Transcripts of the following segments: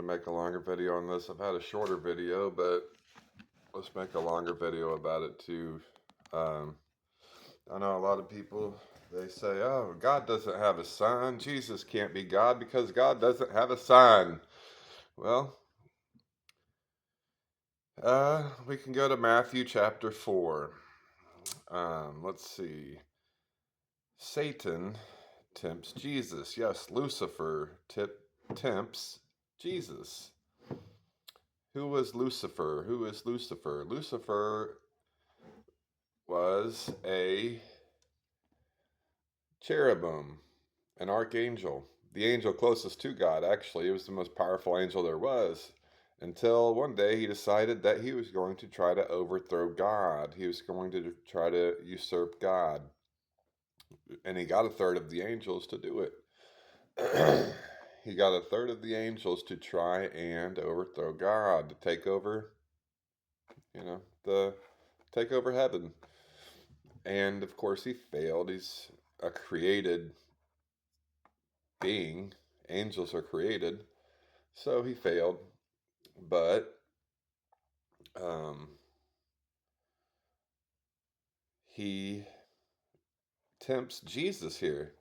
to make a longer video on this. I've had a shorter video, but let's make a longer video about it too. I know a lot of people, they say, oh, God doesn't have a son. Jesus can't be God because God doesn't have a son. Well, we can go to Matthew chapter 4. Let's see. Satan tempts Jesus. Yes, Lucifer tempts Jesus. Who was Lucifer? Who is Lucifer? Lucifer was a cherubim, an archangel, the angel closest to God, actually. It was the most powerful angel there was. Until one day he decided that he was going to try to overthrow God. He was going to try to usurp God. And he got a third of the angels to do it. He got a third of the angels to try and overthrow God, to take over, take over heaven. And of course he failed. He's a created being. Angels are created. So he failed. But he tempts Jesus here.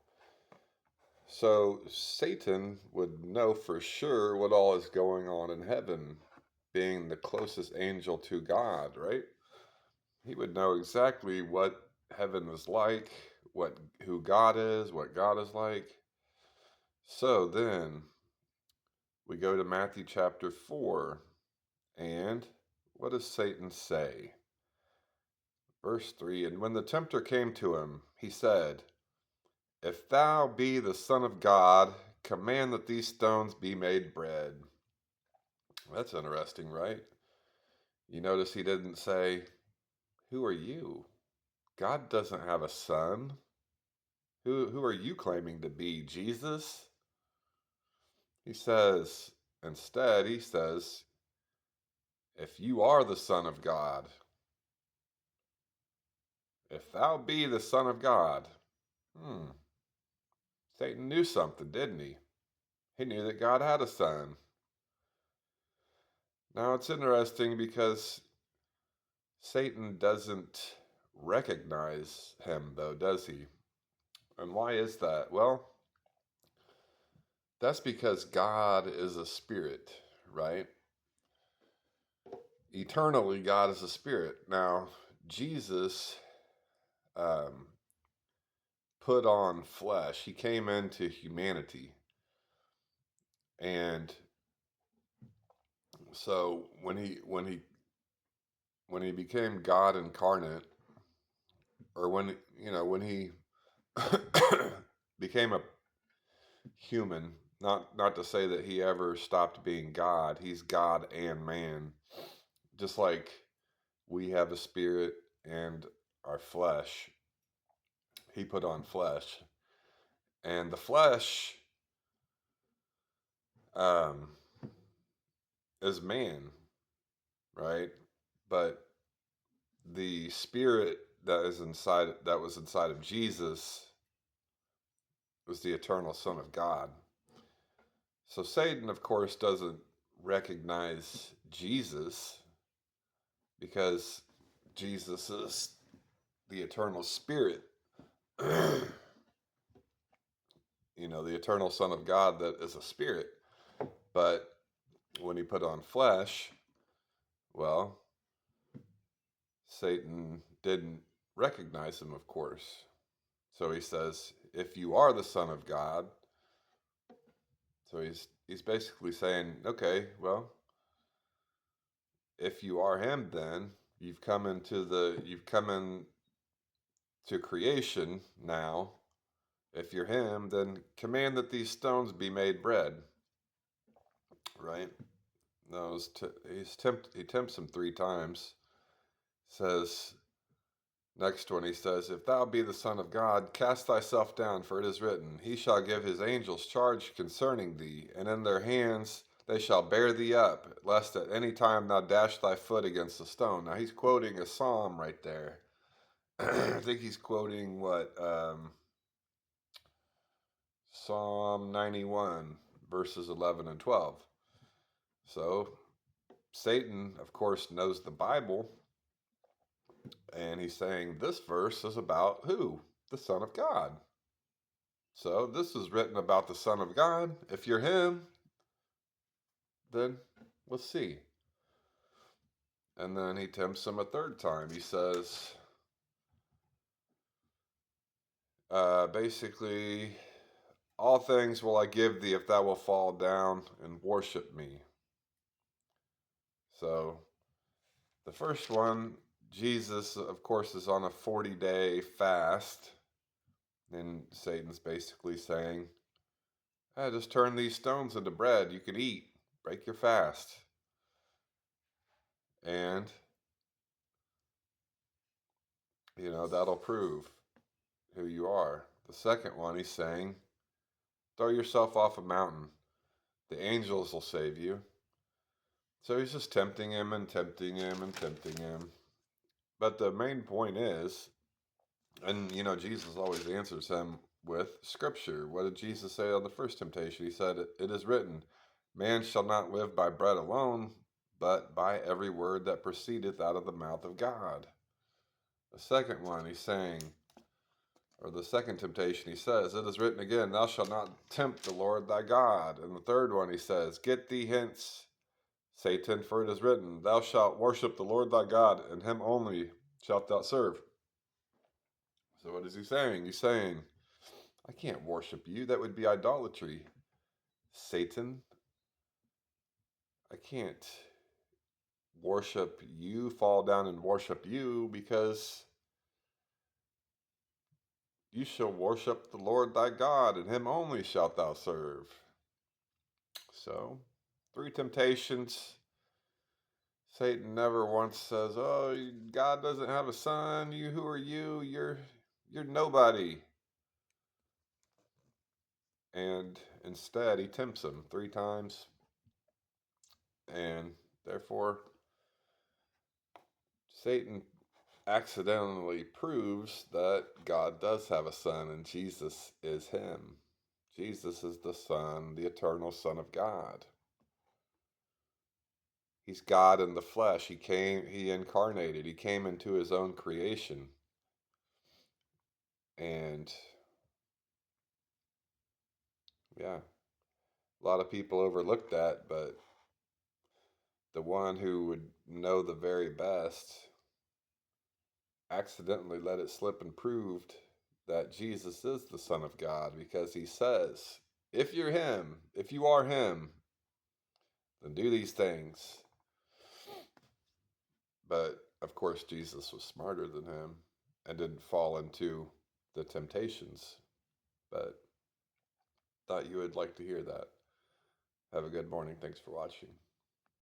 So Satan would know for sure what all is going on in heaven, being the closest angel to God, right? He would know exactly what heaven is like, who God is, what God is like. So then we go to Matthew chapter 4, and what does Satan say? Verse 3, and when the tempter came to him, he said, if thou be the Son of God, command that these stones be made bread. That's interesting, right? You notice he didn't say, who are you? God doesn't have a son. Who are you claiming to be, Jesus? Instead, he says, if you are the Son of God, if thou be the Son of God. Satan knew something, didn't he? He knew that God had a son. Now it's interesting because Satan doesn't recognize him, though, does he? And why is that? Well, that's because God is a spirit, right? Eternally, God is a spirit. Now, Jesus put on flesh. He came into humanity. And so when he became God incarnate, or when he became a human, not to say that he ever stopped being God. He's God and man. Just like we have a spirit and our flesh, he put on flesh. And the flesh um, is man, right? But the spirit that was inside of Jesus was the eternal Son of God. So Satan, of course, doesn't recognize Jesus because Jesus is the eternal spirit. The eternal Son of God that is a spirit. But when he put on flesh, well, Satan didn't recognize him, of course. So he says, if you are the Son of God, so he's basically saying, okay, well, if you are him, then you've come into creation now. If you're him, then command that these stones be made bread. Right? No, he tempts him 3 times. Says, next one, he says, if thou be the Son of God, cast thyself down, for it is written, he shall give his angels charge concerning thee, and in their hands they shall bear thee up, lest at any time thou dash thy foot against a stone. Now he's quoting a psalm right there. I think he's quoting Psalm 91, verses 11 and 12. So Satan, of course, knows the Bible, and he's saying this verse is about who? The Son of God. So this is written about the Son of God. If you're him, then we'll see. And then he tempts him a third time. He says, basically, all things will I give thee if thou wilt fall down and worship me. So the first one, Jesus, of course, is on a 40-day fast. And Satan's basically saying, just turn these stones into bread you can eat. Break your fast. And, that'll prove who you are. The second one, he's saying, throw yourself off a mountain. The angels will save you. So he's just tempting him and tempting him and tempting him. But the main point is, and Jesus always answers him with scripture. What did Jesus say on the first temptation? He said, it is written, man shall not live by bread alone, but by every word that proceedeth out of the mouth of God. The second one, he's saying, or the second temptation, he says, it is written again, thou shalt not tempt the Lord thy God. And the third one, he says, get thee hence, Satan, for it is written, thou shalt worship the Lord thy God, and him only shalt thou serve. So what is he saying? He's saying, I can't worship you. That would be idolatry. Satan, I can't worship you, fall down and worship you, because you shall worship the Lord thy God, and him only shalt thou serve. So, 3 temptations. Satan never once says, oh, God doesn't have a son. Who are you? You're nobody. And instead, he tempts him 3 times. And therefore, Satan accidentally proves that God does have a son, and Jesus is him. Jesus is the Son, the eternal Son of God. He's God in the flesh. He incarnated. He came into his own creation. And yeah, a lot of people overlook that, but the one who would know the very best accidentally let it slip and proved that Jesus is the Son of God, because he says, if you're him, if you are him, then do these things. But of course, Jesus was smarter than him and didn't fall into the temptations. But thought you would like to hear that. Have a good morning. Thanks for watching.